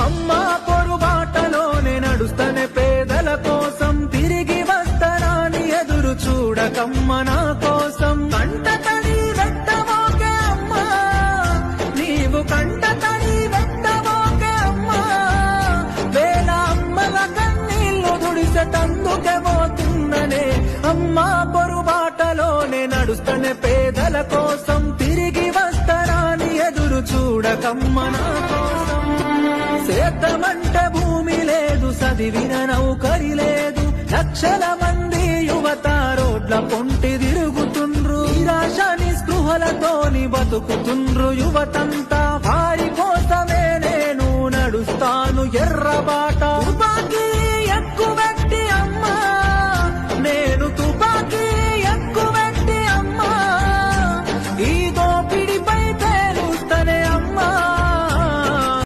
అమ్మా పొరుబాటలోనే నడుస్తనే పేదల కోసం తిరిగి వస్తరాని ఎదురు చూడకమ్మ నా కోసం కంట తడి వెట్టమోకే అమ్మా నీవు కంట తడి వెట్టమోకే అమ్మా వేల అమ్మల కన్నీళ్లు దుడిసెటందుకే పోతున్ననే అమ్మా పొరుబాటలోనే నడుస్తనే పేదల కోసం తిరిగి వస్తరాని ఎదురు చూడకమ్మ నా కోసం సేద్యమంటే భూమి లేదు చదివిన నౌకరి లేదు లక్షల మంది యువత రోడ్ల పొంటి తిరుగుతుండ్రు నిరాశ నిస్పృహలతోని బతుకుతుండ్రు యువతంతా వారి కోసమే నేను నడుస్తాను ఎర్ర